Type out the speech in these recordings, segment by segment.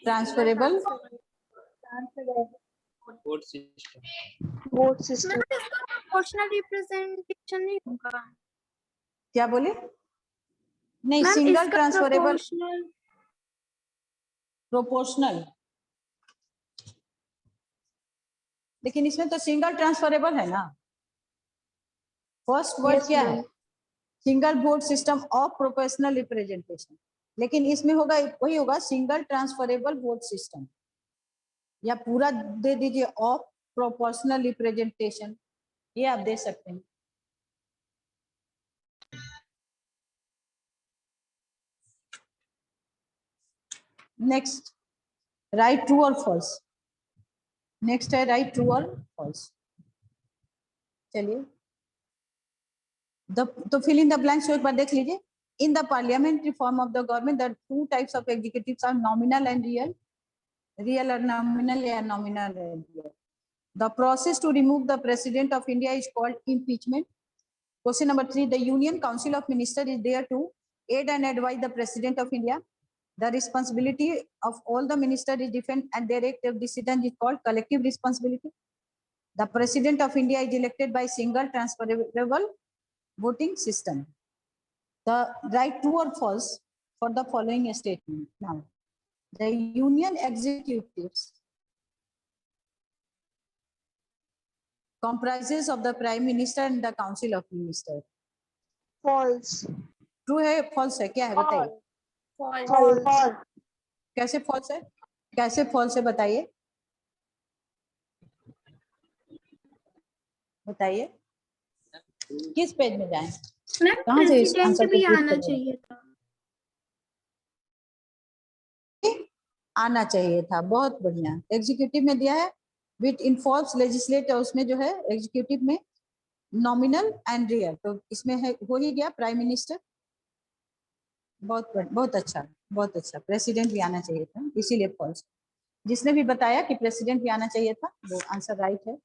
Transferable vote system. Vote system. Proportional representation नहीं होगा? क्या बोले? नहीं, मैम, सिंगल इसका ट्रांसफरेबल प्रोपोर्शनल, लेकिन इसमें तो सिंगल ट्रांसफरेबल है ना। फर्स्ट वर्ड क्या है? Single vote system of proportional representation, लेकिन इसमें होगा वही होगा, सिंगल ट्रांसफरेबल वोट सिस्टम, या पूरा दे दीजिए ऑफ प्रोपोर्शनल रिप्रेजेंटेशन, ये आप दे सकते हैं। नेक्स्ट, राइट ट्रू और फॉल्स। नेक्स्ट है राइट ट्रू और फॉल्स। चलिए, तो फिल इन द ब्लैंक्स एक बार देख लीजिए। In the parliamentary form of the government the two types of executives are nominal and real. Real और नॉमिनल, या nominal and real. The process to remove the President of India is called impeachment. Question number 3, the Union Council of Ministers is there to aid and advise the President of India. The responsibility of all the ministers is different and their active decision is called collective responsibility. The President of India is elected by single transferable voting system. The right true or false for the following statement. Now, the Union executives comprises of the Prime Minister and the Council of Ministers. False. True है, false है, क्या है बताइए? False. कैसे false है? कैसे false है बताइए? बताइए, किस पेज में जाएं? कहाँ से इस आंसर भी को आना चाहिए था? आना चाहिए था, बहुत बढ़िया। एग्जीक्यूटिव में दिया है विच इन्वॉल्व्स लेजिस्लेटर, उसमें जो है एग्जीक्यूटिव में नॉमिनल एंड रियल, तो इसमें है हो ही गया प्राइम मिनिस्टर। बहुत अच्छा, बहुत अच्छा। प्रेसिडेंट भी आना चाहिए था, इसीलिए फॉल्स। जिसने भी बताया कि प्रेसिडेंट भी आना चाहिए था वो आंसर राइट है,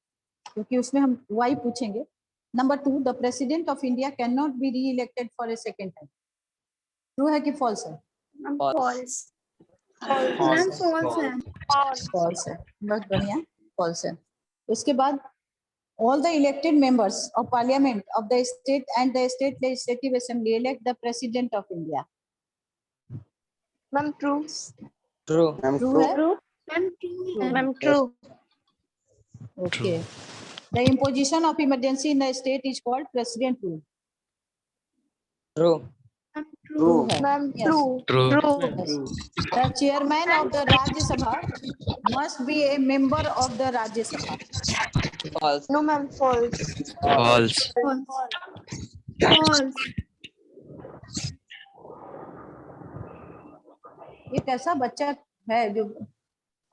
क्योंकि उसमें हम वाई पूछेंगे। Number 2, the president of India can not be री elected for a second time. True है कि फॉल्स है? फॉल्स। फॉल्स है, बहुत बढ़िया, फॉल्स है। उसके बाद all the elected members of parliament of the state and the state legislative assembly elect the president of India. Ma'am, true. True. True है? Ma'am, true. Okay. The imposition of emergency in the state is called president rule. True. True है? Ma'am, Yes. true. Yes. The chairman of the Rajya Sabha must be a member of the Rajya Sabha. False. No, ma'am, false. False. एक ऐसा बच्चा है जो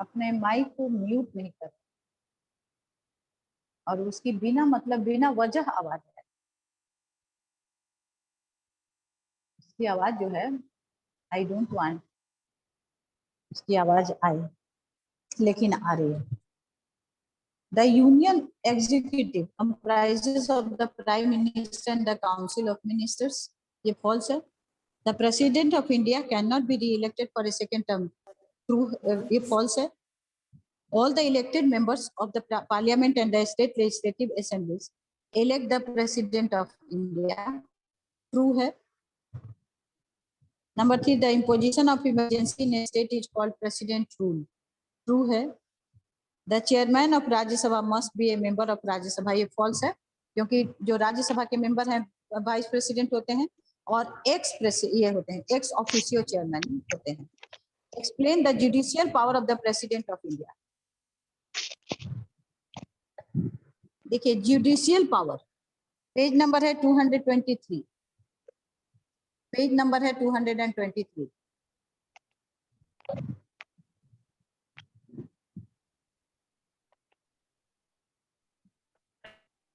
अपने mic को mute नहीं करता और उसकी बिना मतलब बिना वजह आवाज है। उसकी आवाज जो है आई डोंट वांट उसकी आवाज आए, लेकिन आ रही है। The Union Executive comprises of the Prime Minister and the Council of Ministers. ये false है। The President of India cannot be re-elected for a second term. True, ये false है। All the elected members of the Parliament and the state legislative assemblies elect the President of India. True है। Number 3, the imposition of emergency in a state is called President rule. True है। The chairman of Rajya Sabha must be a member of Rajya Sabha. ये false है, क्योंकि जो राज्य सभा के member हैं वाइस प्रेसिडेंट होते हैं और ये होते हैं एक्स ऑफिशियो चेयरमैन होते हैं। Explain the judicial power of the President of India. देखिए जुडिशियल पावर, पेज नंबर है 223, पेज नंबर है 223।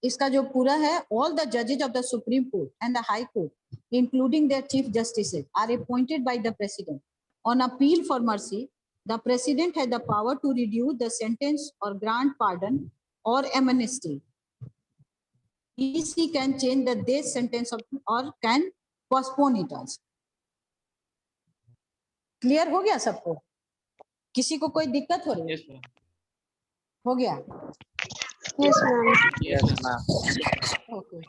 इसका जो पूरा है, ऑल द जजेज of the supreme court and the high court including their chief justices are appointed by the president on appeal for mercy. The president has the power to reduce the sentence और grant pardon और amnesty. He can change the death sentence or can postpone it also. Clear हो गया सबको? किसी को कोई दिक्कत हो रही है? Yes, ma'am. हो गया? Yes, ma'am. Yes, ma'am. Okay.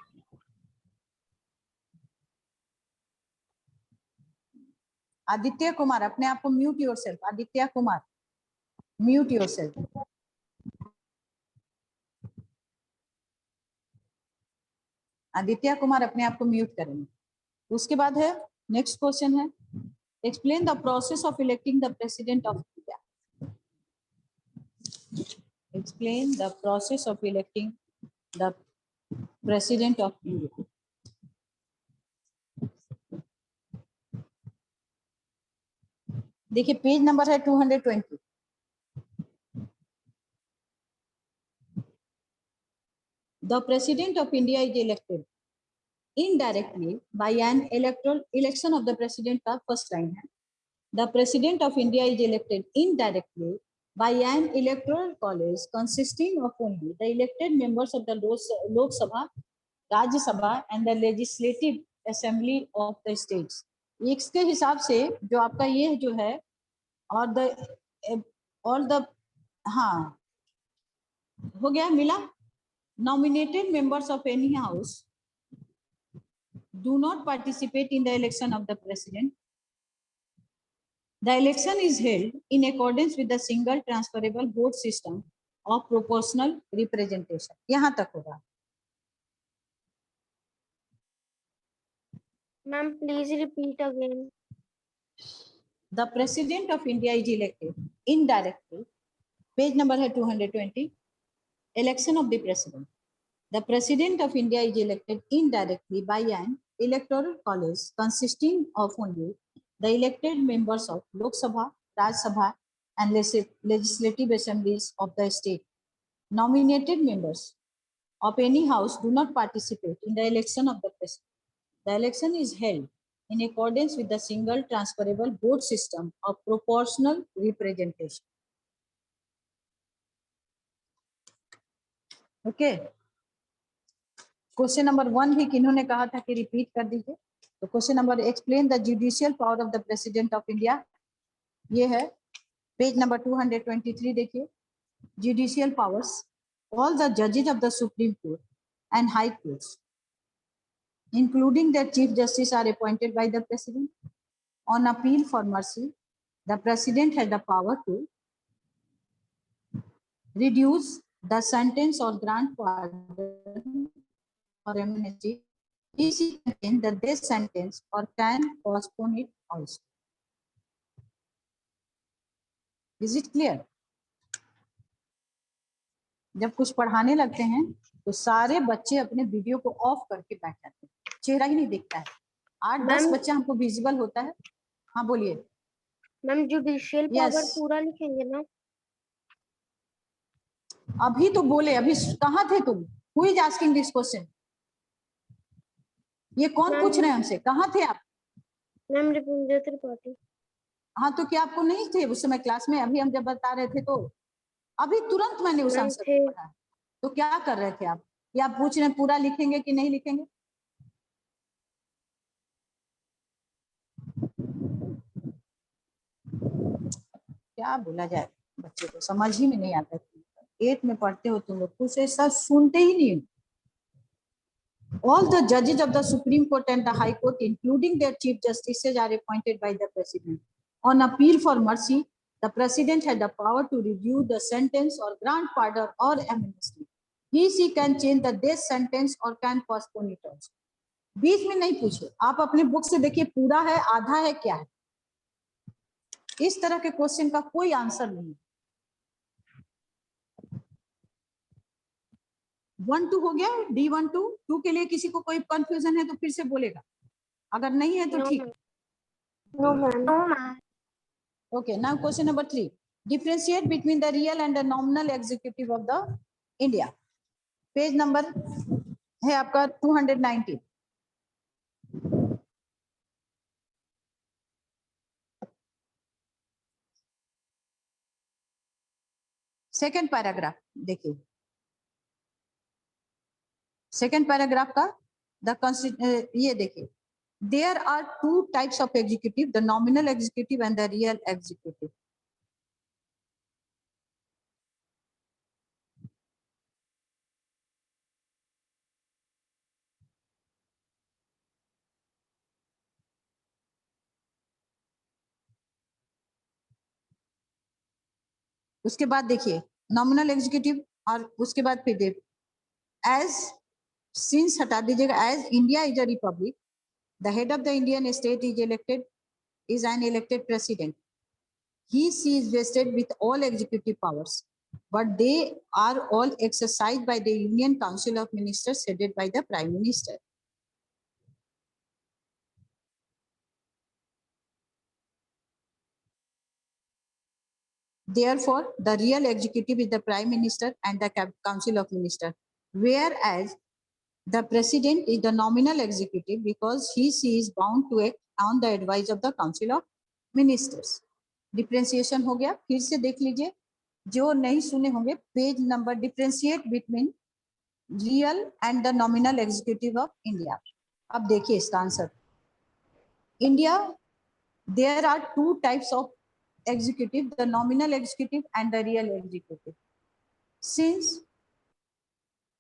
Aditya Kumar, अपने आप को mute yourself. Aditya Kumar, mute yourself. Aditya Kumar अपने आप को म्यूट करेंगे। उसके बाद है नेक्स्ट क्वेश्चन है, explain the process of electing the president of India. Explain the process of electing the president of India. देखिए पेज नंबर है 220। The President of India is elected indirectly by an electoral election of the president का first line है। The President of India is elected indirectly by an electoral college consisting of only the elected members of the Lok Sabha, Rajya Sabha and the Legislative Assembly of the states। इसके हिसाब से जो आपका ये जो है और द हाँ हो गया, मिला। Nominated members of any house do not participate in the election of the president. The election is held in accordance with the single transferable vote system of proportional representation। यहाँ तक होगा। Ma'am, please repeat again. The President of India is elected indirectly, page number है 220, election of the president। The President of India is elected indirectly by an electoral college consisting of only the elected members of Lok Sabha, Rajya Sabha and legislative assemblies of the state. Nominated members of any house do not participate in the election of the president. The election is held in accordance with the single transferable vote system of proportional representation। Okay. Question number 1 भी किन्होंने कहा था कि repeat कर दीजिए। तो question number, explain the judicial power of the president of India. ये है page number 223। देखिए जुडिशियल पावर्स, ऑल द जजेस of the supreme court and high courts including the chief justice are appointed by the president. On appeal for mercy the president has the power to reduce the sentence और grant pardon or amnesty, is contain the death sentence or can postpone it also। Is it clear? जब कुछ पढ़ाने लगते हैं तो सारे बच्चे अपने वीडियो को ऑफ करके बैठ जाते हैं, चेहरा ही नहीं दिखता है। 8-10 बच्चा हमको विजिबल होता है। हाँ बोलिए मैम, जुडिशियल पावर पूरा लिखेंगे ना? अभी तो बोले, अभी कहाँ थे तुम? Who is asking this question? ये कौन पूछ रहे हैं हमसे? कहाँ थे आप? मैम, रिपुंजय त्रिपाठी। हाँ तो क्या आपको नहीं थे उस समय क्लास में? अभी हम जब बता रहे थे तो अभी तुरंत मैंने उस आंसर को पढ़ा। तो क्या कर रहे थे आप? ये आप पूछ रहे हैं पूरा लिखेंगे कि नहीं लिखेंगे? क्या बोला जाए, बच्चे को समझ ही में नहीं आता। 8 में पढ़ते हो तुम लोग, कुछ ऐसा सुनते ही नहीं। All the judges of the Supreme Court and the High Court, including their Chief Justices, are appointed by the President. On appeal for mercy, the President had the power to review the sentence or grant pardon or amnesty. He can change the death sentence or can postpone it also। बीच में नहीं पूछे, आप अपने book से देखिए पूरा है, आधा है, क्या है। इस तरह के क्वेश्चन का कोई आंसर नहीं। 1-2 हो गया। D1-2 2 के लिए किसी को कोई कंफ्यूजन है तो फिर से बोलेगा, अगर नहीं है तो ठीक। No ma'am. Okay, now question number 3. Differentiate between the real and the nominal executive of the India। Page number है आपका 290। सेकेंड पैराग्राफ देखिए, सेकेंड पैराग्राफ का ये देखिए, there are 2 types of executive, the nominal executive and the real executive। उसके बाद देखिए nominal executive, और उसके बाद फिर देखिए एज सिंस हटा दीजिएगा, as India is a republic the head of the Indian state is elected is an elected president. She is vested with all executive powers, but they are all exercised by the Union Council of Ministers headed by the Prime Minister. Therefore, the real executive is the Prime Minister and the Council of Ministers, whereas the President is the nominal executive because she is bound to act on the advice of the Council of Ministers. Differentiation हो गया, फिर से देख लीजिए, जो नहीं सुने होंगे page number, differentiate between real and the nominal executive of India. अब देखिए इसका answer, India there are two types of executive, the nominal executive and the real executive. Since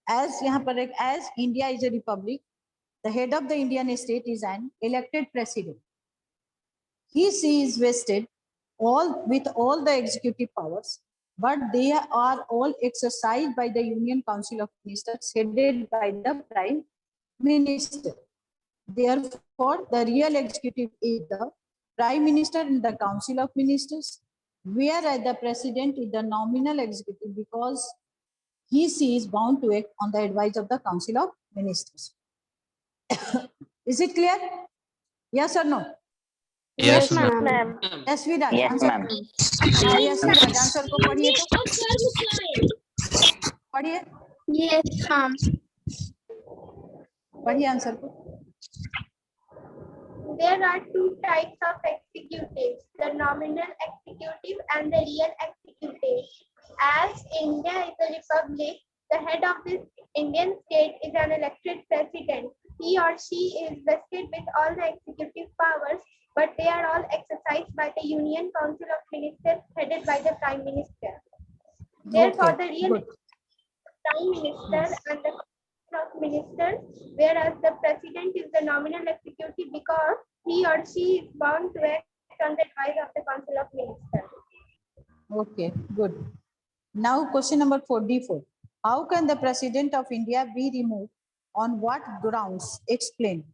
as यहाँ पर एक as India is a republic, the head of the Indian state is an elected president. She is vested with all the executive powers, but they are all exercised by the Union Council of Ministers headed by the Prime Minister. Therefore, the real executive is the Prime Minister and the Council of Ministers, whereas the President is the nominal executive because he is bound to act on the advice of the Council of Ministers. Is it clear? Yes or no? Yes, ma'am. Yes, we done. Yes, Answer. ma'am. Yes, we done. Answer को पढ़िए तो पढ़िए Yes, ma'am. पढ़िए answer को। There are two types of executives, the nominal executive and the real executive. As India is a republic, the head of this Indian state is an elected president. He or she is vested with all the executive powers, but they are all exercised by the Union Council of Ministers headed by the Prime Minister. Therefore, Okay, the real good. Prime Minister and the of ministers, whereas the president is the nominal executive because he or she is bound to act on the advice of the Council of Ministers. Okay, good. Now question number 4, D4. How can the President of India be removed? On what grounds? Explain.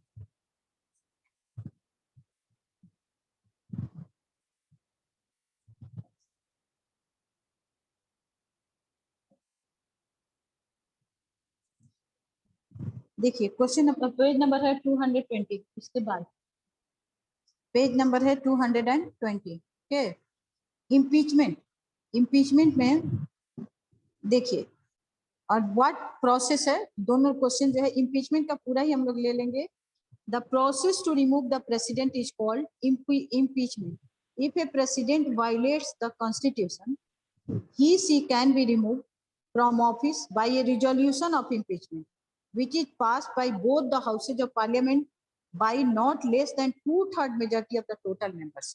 देखिए question number, page number है 220, इसके बाद page number है 220। Okay, impeachment, impeachment में देखिए और what process है, दोनों क्वेश्चन जो है इम्पीचमेंट का पूरा ही हम लोग ले लेंगे। The process to remove the president is called impeachment. If a president violates the constitution, he she can be removed from office by a resolution of impeachment which is passed by both the houses of parliament by not less than 2/3 majority of the total members.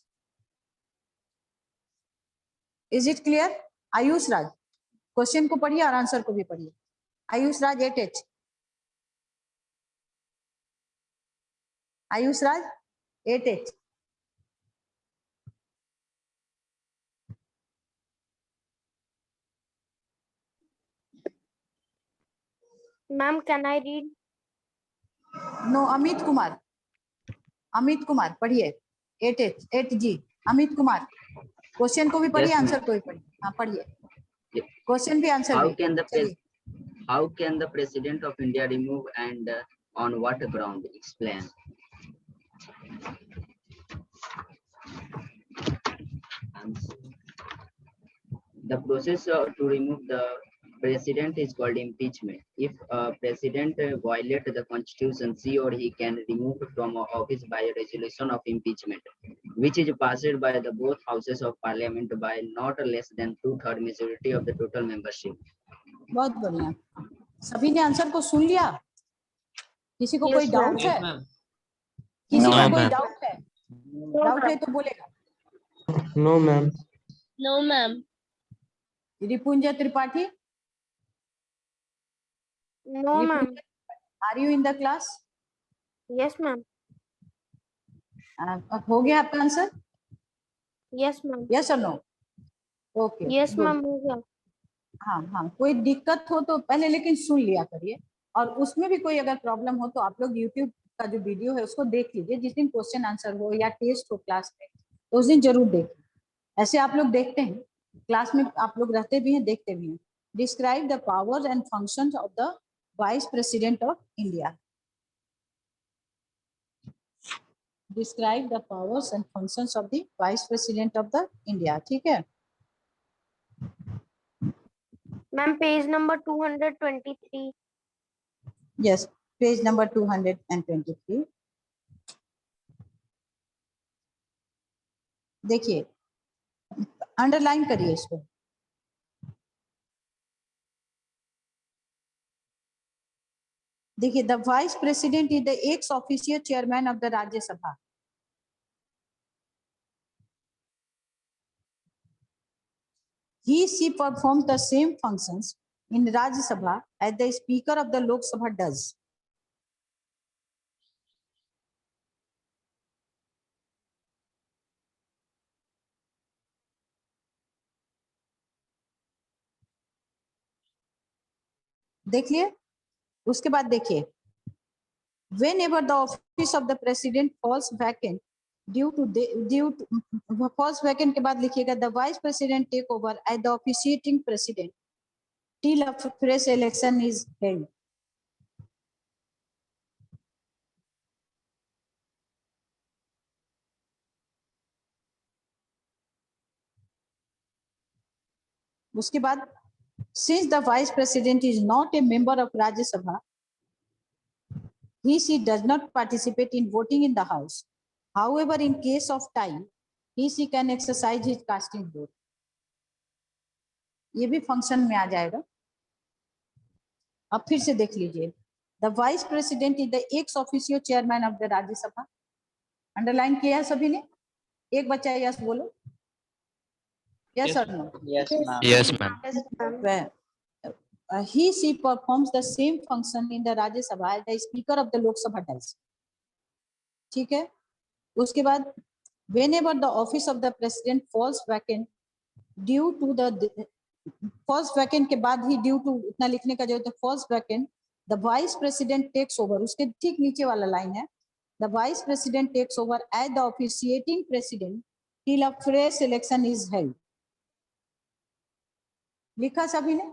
Is it clear? Ayush Raj, question को पढ़िए और answer को भी पढ़िए। Ayush Raj 8H, Ayush Raj 8H। Ma'am, can I read? No, Amit Kumar, Amit Kumar पढ़िए 8H, 8G। Amit Kumar, question को भी पढ़िए, Yes, आंसर ma'am. को भी पढ़िए। हाँ पढ़िए, क्वेश्चन भी आंसर How भी। can the चलिए, how can the President of India remove and on what ground? Explain. The process to remove the president is called impeachment. If a president violates the constitution, she or he can remove from office by a resolution of impeachment, which is passed by the both houses of parliament by not less than 2/3 majority of the total membership. बहुत बढ़िया। सभी ने answer को सुन लिया? किसी को कोई Yes, doubt ma'am. है? किसी No, को ma'am. कोई डाउट है? डाउट है तो बोलेगा। No, ma'am. No, ma'am. Ripunjay Tripathi, No, ma'am. Are you in the class? Yes, ma'am. हो गया आपका आंसर? Yes, ma'am. यस और नो? Okay yes good. मैम, हो गया। हाँ हाँ, कोई दिक्कत हो तो पहले लेकिन सुन लिया करिए, और उसमें भी कोई अगर प्रॉब्लम हो तो आप लोग यूट्यूब का जो वीडियो है उसको देख लीजिए। जिस दिन क्वेश्चन आंसर हो या टेस्ट हो क्लास में, तो उस दिन जरूर देखिए। ऐसे आप लोग देखते हैं क्लास में, आप लोग रहते भी हैं, देखते भी हैं। Describe the powers and functions of the vice president of India. Describe the powers and functions of the vice president of the India. ठीक है, ma'am page number 223। Yes, page number 223। देखिए, अंडरलाइन करिए इसको। देखिए, the vice president is the x official chairman of the Rajya Sabha. She performs the same functions in Rajya Sabha as the Speaker of the Lok Sabha does. देख लिए, उसके बाद देखिए, whenever the office of the president falls vacant due to falls vacant के बाद लिखिएगा the vice president take over as the officiating president till a fresh election is held. उसके बाद, since the vice president is not a member of Rajya Sabha, she does not participate in voting in the house. However, in case of tie, she can exercise his casting vote. ये भी function में आ जाएगा। अब फिर से देख लीजिए, the vice president is the ex officio chairman of the Rajya Sabha. Underline किया है सभी ने? एक बच्चा यस बोलो, यस और no. Yes, ma'am. Yes, ma'am. Yes ma'am. She performs the same function in the Rajya Sabha as the Speaker of the Lok Sabha does. ठीक है, उसके बाद whenever the office of the president falls vacant due to the falls vacant के बाद ही due to इतना लिखने का जरूरत है, falls vacant the vice president takes over। उसके ठीक नीचे वाला लाइन है, the vice president takes over as the officiating president till a fresh election is held। लिखा सभी ने?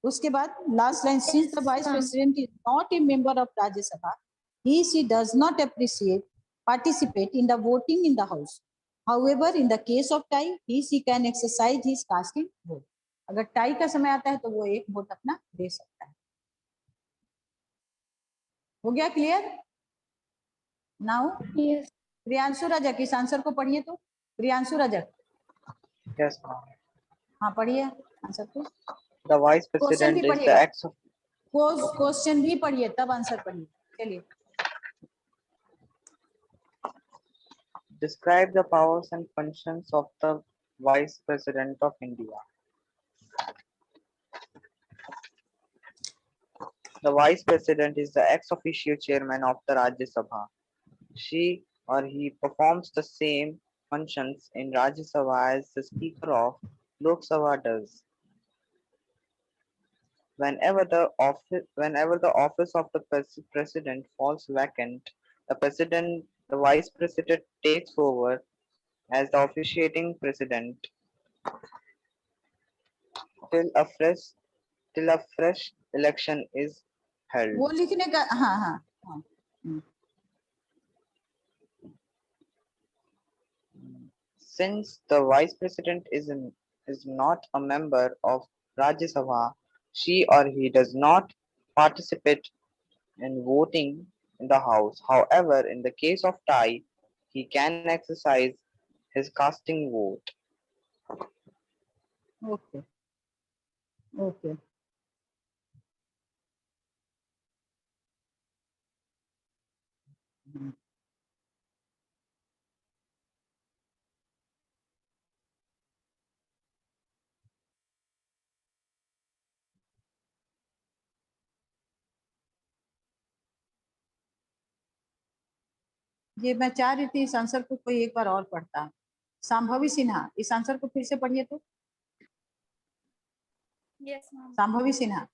उसके बाद last line, since the vice president is not a member of Rajya Sabha, she does not participate in the voting in the house. However, in the case of tie, she can exercise his casting vote। अगर tie का समय आता है तो वो एक vote अपना दे सकता है। हो गया clear? Now yes Priyanshu Rajak इस आंसर को पढ़िए तो। Priyanshu Rajak, Yes, ma'am. हाँ पढ़िए आंसर को। The vice क्वेश्चन भी president is the पढ़िएगा, ex of क्वेश्चन भी पढ़िए तब आंसर पढ़िए। चलिए, describe the powers and functions of the vice president of India. The vice president is the ex officio chairman of the Rajya Sabha. She or he performs the same functions in Rajya Sabha as the Speaker of Lok Sabha does. Whenever the office of the president falls vacant, the vice president takes over as the officiating president till a fresh election is held. वो लिखने का, हाँ हाँ हाँ। Since the vice president is not a member of Rajya Sabha, she or he does not participate in voting in the house. However, in the case of tie, he can exercise his casting vote. Okay okay, ये मैं चाह रही थी इस answer को कोई एक बार और पढ़ता। संभवी सिन्हा, इस आंसर को फिर से पढ़िए तो। Yes, ma'am. संभवी सिन्हा,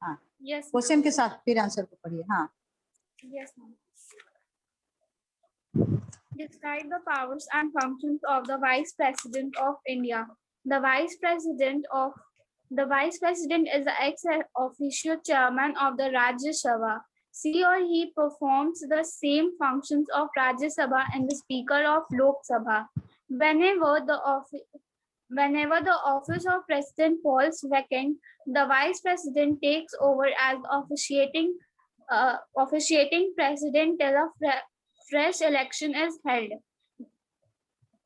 हाँ Yes, ma'am. क्वेश्चन के साथ फिर आंसर को पढ़िए। हाँ Yes, ma'am. Describe the powers and functions of the Vice President of India. The Vice President is the ex-officio chairman of the Rajya Sabha. She or he performs the same functions of Rajya Sabha and the Speaker of Lok Sabha. Whenever the office of President falls vacant, the Vice President takes over as officiating president till a fresh election is held.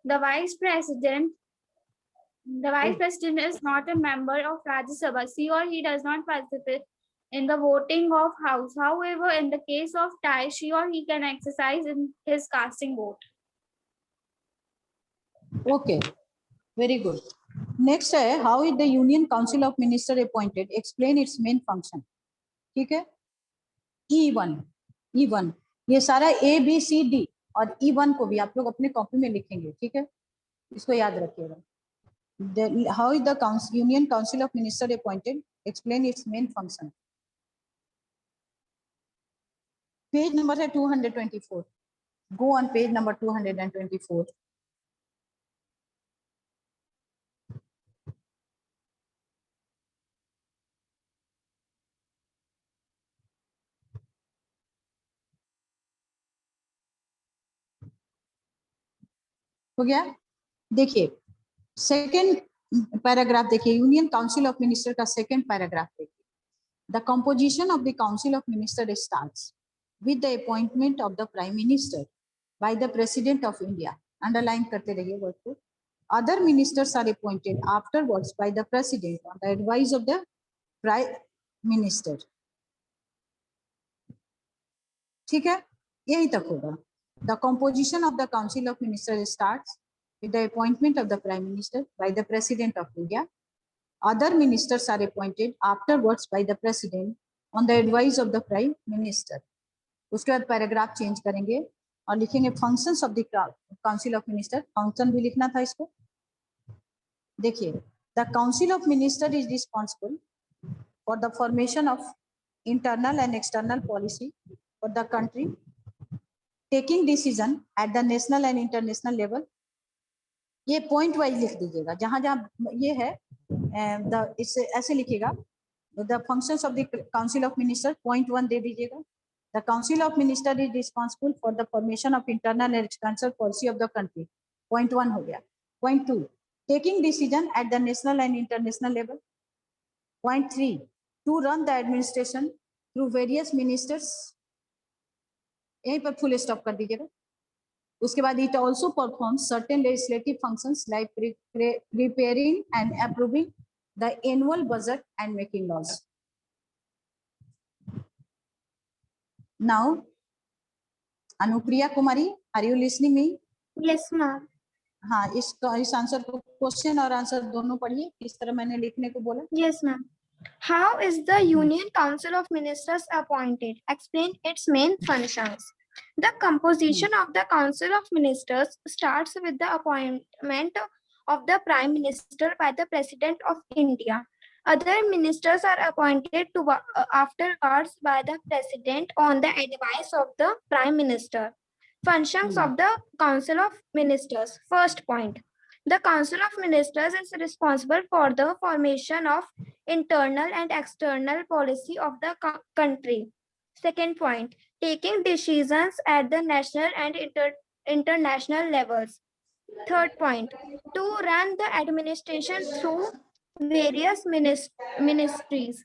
The Vice President is not a member of Rajya Sabha. She or he does not participate in the voting of House. However, in the case of tie, she or he can exercise in his casting vote. Okay, very good. Next है, how is the Union Council of Ministers appointed? Explain its main function. ठीक है, E1 ये सारा ABCD और E1 को भी आप लोग अपने कॉपी में लिखेंगे, ठीक है, इसको याद रखिएगा। How is the Union Council of Ministers appointed? Explain its main function. Page number है 224. Go on page number 224. हो गया? देखिए सेकेंड पैराग्राफ देखिए, यूनियन काउंसिल ऑफ मिनिस्टर का सेकेंड पैराग्राफ देखिए। The composition of the council of minister starts with the appointment of the prime minister by the president of India. Underline करते रहिए word को। Other ministers are appointed afterwards by the president on the advice of the prime minister. ठीक है, यही तक होगा। The composition of the Council of Ministers starts with the appointment of the Prime Minister by the President of India. Other ministers are appointed afterwards by the President on the advice of the Prime Minister. उसके बाद paragraph change करेंगे और लिखेंगे functions of the Council of Ministers. Function भी लिखना था इसको। देखिए, the Council of Ministers is responsible for the formation of internal and external policy for the country, taking decision at the national and international level. ये point wise लिख दीजिएगा, जहां जहां ये है इसे ऐसे लिखिएगा। The functions of the council of minister point 1 दे दीजिएगा। The council of minister is responsible for the formation of internal and external policy of the country. Point 1 हो गया। Point 2 taking decision at the national and international level. Point 3 to run the administration through various ministers. यहीं पर full stop कर दीजिएगा। उसके बाद it also perform certain legislative functions like preparing and approving the annual budget and making laws. Now Anupriya Kumari, are you listening me? Yes, ma'am. हाँ, इस answer को question और आंसर दोनों पढ़िए, किस तरह मैंने लिखने को बोला। Yes, ma'am. How is the Union Council of Ministers appointed? Explain its main functions. The composition of the Council of Ministers starts with the appointment of the Prime Minister by the President of India. Other ministers are appointed afterwards by the President on the advice of the Prime Minister. Functions of the Council of Ministers. First point. The Council of Ministers is responsible for the formation of internal and external policy of the country. Second point, taking decisions at the national and international levels. Third point, to run the administration through various ministries.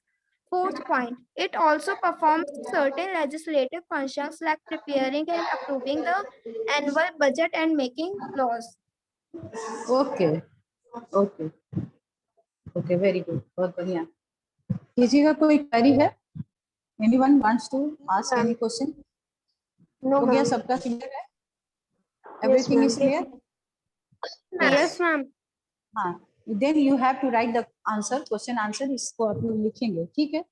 Fourth point, it also performs certain legislative functions like preparing and approving the annual budget and making laws. Okay okay okay, very good, बहुत बढ़िया। किसी का कोई query है? Anyone wants to ask any question? हो गया, सबका clear है? Everything is clear? Yes, ma'am. हाँ, then you have to write the answer, question answer इसको आप लोग लिखेंगे, ठीक है?